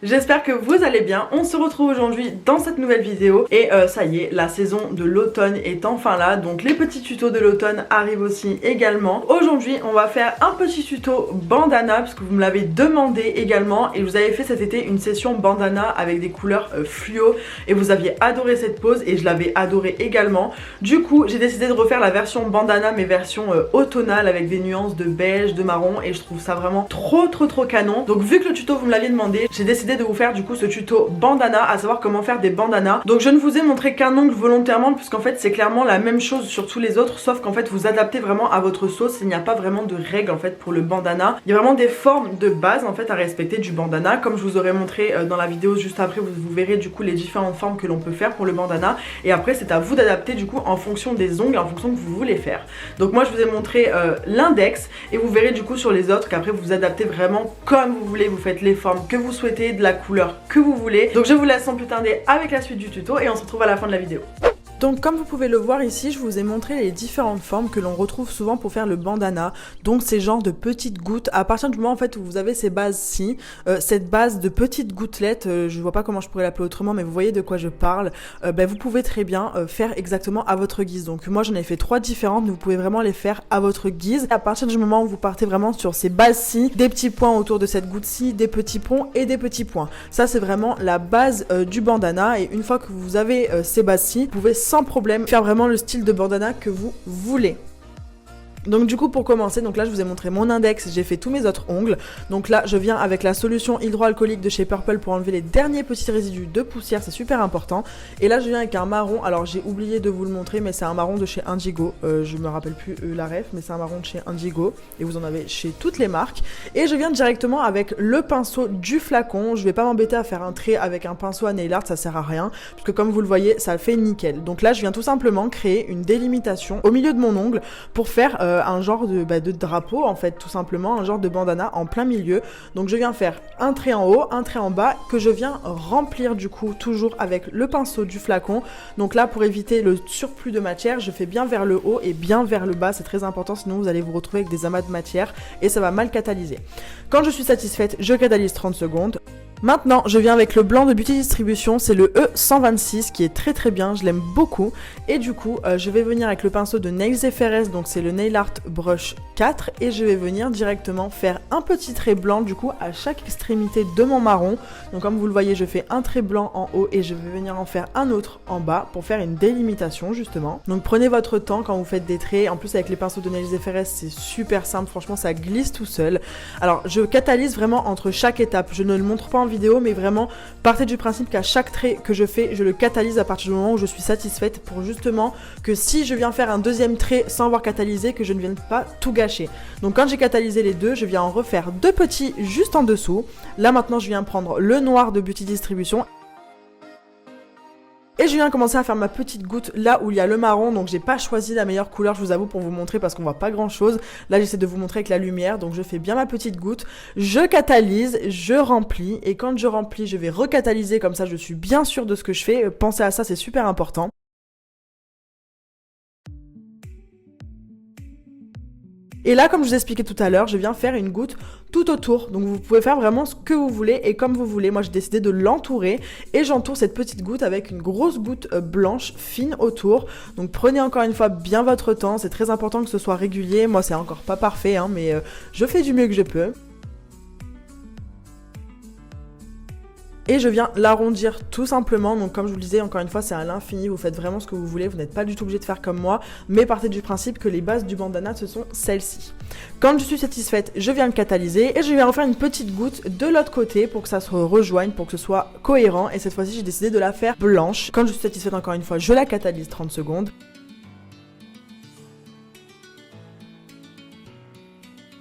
j'espère que vous allez bien. On se retrouve aujourd'hui dans cette nouvelle vidéo et ça y est, la saison de l'automne est enfin là, donc les petits tutos de l'automne arrivent aussi également. Aujourd'hui on va faire un petit tuto bandana parce que vous me l'avez demandé également et vous avez fait cet été une session bandana avec des couleurs fluo et vous aviez adoré cette pose et je l'avais adoré également. Du coup j'ai décidé de refaire la version bandana mais version automnale avec des nuances de beige, de marron et je trouve ça vraiment trop canon. Donc vu que le tuto vous me l'aviez demandé, j'ai décidé de vous faire du coup ce tuto bandana, à savoir comment faire des bandanas. Donc je ne vous ai montré qu'un ongle volontairement puisqu'en fait c'est clairement la même chose sur tous les autres, sauf qu'en fait vous adaptez vraiment à votre sauce. Il n'y a pas vraiment de règles en fait pour le bandana. Il y a vraiment des formes de base en fait à respecter du bandana, comme je vous aurais montré dans la vidéo juste après. Vous verrez du coup les différentes formes que l'on peut faire pour le bandana et après c'est à vous d'adapter du coup en fonction des ongles, en fonction que vous voulez faire. Donc moi je vous ai montré l'index et vous verrez du coup sur les autres qu'après vous adaptez vraiment comme vous voulez, vous faites les formes que vous souhaitez, de la couleur que vous voulez. Donc je vous laisse sans plus tarder avec la suite du tuto et on se retrouve à la fin de la vidéo. Donc comme vous pouvez le voir ici, je vous ai montré les différentes formes que l'on retrouve souvent pour faire le bandana. Donc ces genres de petites gouttes, à partir du moment en fait où vous avez ces bases-ci, cette base de petites gouttelettes, je vois pas comment je pourrais l'appeler autrement, mais vous voyez de quoi je parle, vous pouvez très bien faire exactement à votre guise. Donc moi j'en ai fait 3 différentes, mais vous pouvez vraiment les faire à votre guise. À partir du moment où vous partez vraiment sur ces bases-ci, des petits points autour de cette goutte-ci, des petits ponts et des petits points. Ça c'est vraiment la base du bandana et une fois que vous avez ces bases-ci, vous pouvez sans problème faire vraiment le style de bandana que vous voulez. Donc du coup pour commencer, donc là je vous ai montré mon index, j'ai fait tous mes autres ongles. Donc là je viens avec la solution hydroalcoolique de chez Purple pour enlever les derniers petits résidus de poussière, c'est super important. Et là je viens avec un marron, alors j'ai oublié de vous le montrer mais c'est un marron de chez Indigo, je me rappelle plus la ref mais c'est un marron de chez Indigo et vous en avez chez toutes les marques. Et je viens directement avec le pinceau du flacon, je vais pas m'embêter à faire un trait avec un pinceau à nail art, ça sert à rien, puisque comme vous le voyez ça fait nickel. Donc là je viens tout simplement créer une délimitation au milieu de mon ongle pour faire un genre de drapeau en fait, tout simplement un genre de bandana en plein milieu. Donc je viens faire un trait en haut, un trait en bas que je viens remplir du coup toujours avec le pinceau du flacon. Donc là pour éviter le surplus de matière, je fais bien vers le haut et bien vers le bas, c'est très important sinon vous allez vous retrouver avec des amas de matière et ça va mal catalyser. Quand je suis satisfaite, je catalyse 30 secondes. Maintenant, je viens avec le blanc de Beauty Distribution, c'est le E126 qui est très bien, je l'aime beaucoup. Et du coup, je vais venir avec le pinceau de Nails FRS, donc c'est le Nail Art Brush 4. Et je vais venir directement faire un petit trait blanc du coup à chaque extrémité de mon marron. Donc comme vous le voyez, je fais un trait blanc en haut et je vais venir en faire un autre en bas pour faire une délimitation justement. Donc prenez votre temps quand vous faites des traits, en plus avec les pinceaux de Nails FRS c'est super simple, franchement ça glisse tout seul. Alors je catalyse vraiment entre chaque étape, je ne le montre pas en vidéo mais vraiment partez du principe qu'à chaque trait que je fais je le catalyse à partir du moment où je suis satisfaite pour justement que si je viens faire un deuxième trait sans avoir catalysé que je ne vienne pas tout gâcher. Donc quand j'ai catalysé les deux je viens en refaire 2 petits juste en dessous. Là maintenant je viens prendre le noir de Beauty Distribution et je viens commencer à faire ma petite goutte là où il y a le marron. Donc j'ai pas choisi la meilleure couleur je vous avoue pour vous montrer parce qu'on voit pas grand chose. Là j'essaie de vous montrer avec la lumière, donc je fais bien ma petite goutte, je catalyse, je remplis et quand je remplis je vais recatalyser, comme ça je suis bien sûre de ce que je fais. Pensez à ça, c'est super important. Et là, comme je vous expliquais tout à l'heure, je viens faire une goutte tout autour. Donc vous pouvez faire vraiment ce que vous voulez et comme vous voulez. Moi, j'ai décidé de l'entourer et j'entoure cette petite goutte avec une grosse goutte blanche fine autour. Donc prenez encore une fois bien votre temps. C'est très important que ce soit régulier. Moi, c'est encore pas parfait, hein, mais je fais du mieux que je peux. Et je viens l'arrondir tout simplement, donc comme je vous le disais, encore une fois c'est à l'infini, vous faites vraiment ce que vous voulez, vous n'êtes pas du tout obligé de faire comme moi, mais partez du principe que les bases du bandana ce sont celles-ci. Quand je suis satisfaite, je viens le catalyser et je viens refaire une petite goutte de l'autre côté pour que ça se rejoigne, pour que ce soit cohérent, et cette fois-ci j'ai décidé de la faire blanche. Quand je suis satisfaite encore une fois, je la catalyse 30 secondes.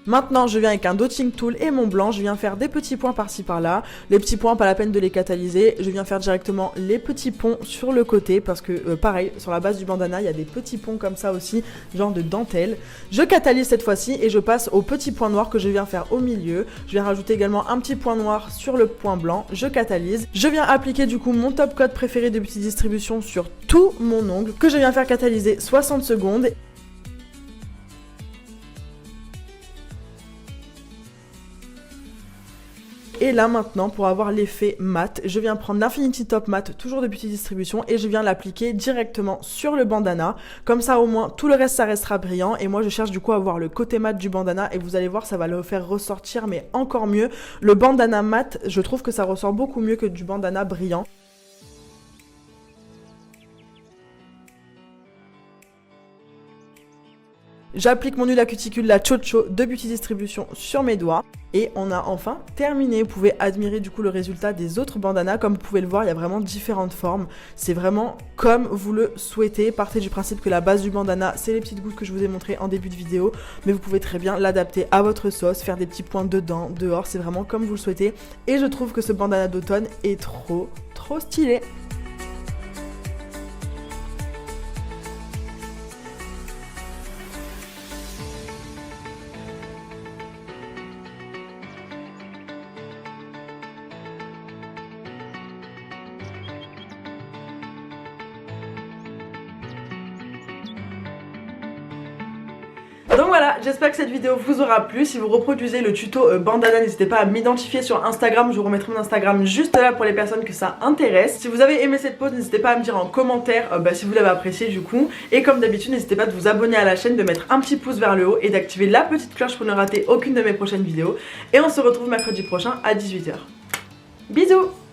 Maintenant, je viens avec un dotting tool et mon blanc, je viens faire des petits points par-ci par-là. Les petits points, pas la peine de les catalyser. Je viens faire directement les petits ponts sur le côté parce que, pareil, sur la base du bandana, il y a des petits ponts comme ça aussi, genre de dentelle. Je catalyse cette fois-ci et je passe au petit point noir que je viens faire au milieu. Je viens rajouter également un petit point noir sur le point blanc. Je catalyse. Je viens appliquer du coup mon top coat préféré de Beauty Distribution sur tout mon ongle que je viens faire catalyser 60 secondes. Et là maintenant, pour avoir l'effet mat, je viens prendre l'Infinity Top Matte, toujours de Beauty Distribution, et je viens l'appliquer directement sur le bandana. Comme ça au moins tout le reste ça restera brillant, et moi je cherche du coup à avoir le côté mat du bandana, et vous allez voir ça va le faire ressortir mais encore mieux. Le bandana mat, je trouve que ça ressort beaucoup mieux que du bandana brillant. J'applique mon huile à cuticule, la Chocho de Beauty Distribution sur mes doigts. Et on a enfin terminé. Vous pouvez admirer du coup le résultat des autres bandanas. Comme vous pouvez le voir, il y a vraiment différentes formes. C'est vraiment comme vous le souhaitez. Partez du principe que la base du bandana, c'est les petites gouttes que je vous ai montrées en début de vidéo. Mais vous pouvez très bien l'adapter à votre sauce, faire des petits points dedans, dehors. C'est vraiment comme vous le souhaitez. Et je trouve que ce bandana d'automne est trop stylé. Donc voilà, j'espère que cette vidéo vous aura plu. Si vous reproduisez le tuto bandana, n'hésitez pas à m'identifier sur Instagram. Je vous remettrai mon Instagram juste là pour les personnes que ça intéresse. Si vous avez aimé cette pause, n'hésitez pas à me dire en commentaire si vous l'avez apprécié du coup. Et comme d'habitude, n'hésitez pas de vous abonner à la chaîne, de mettre un petit pouce vers le haut et d'activer la petite cloche pour ne rater aucune de mes prochaines vidéos. Et on se retrouve mercredi prochain à 18 h. Bisous!